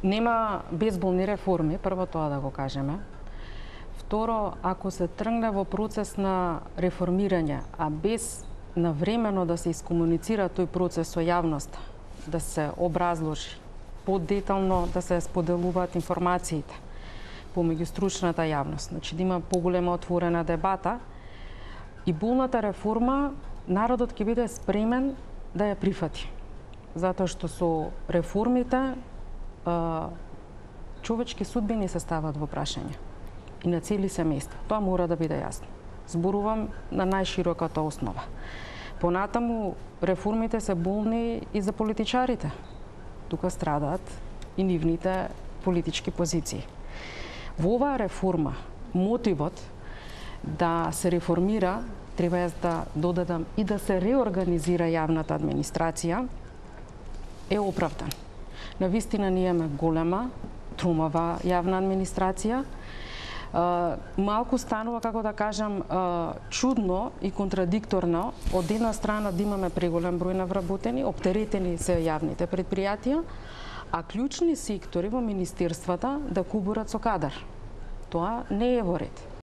Нема безболни реформи, прво тоа да го кажеме. Второ, ако се тргне во процес на реформирање, а без навремено да се искомуницира тој процес со јавноста, да се образложи, подетално да се споделуваат информациите помеѓу стручната јавност, значи да има поголема отворена дебата и болната реформа, народот ќе биде спремен да ја прифати. Затоа што со реформите човечки судбини се стават во прашање и на цели семејства. Тоа мора да биде јасно. Зборувам на најшироката основа. Понатаму, реформите се болни и за политичарите. Тука страдаат и нивните политички позиции. Во оваа реформа, мотивот да се реформира, треба јас да додадам и да се реорганизира јавната администрација, е оправдан. Навистина ние имаме голема, тромава јавна администрација. Малку станува, како да кажам, чудно и контрадикторно од една страна да имаме преголем број на вработени, оптеретени се јавните предпријатија, а клучни сектори во министерствата да кубурат со кадар. Тоа не е во ред.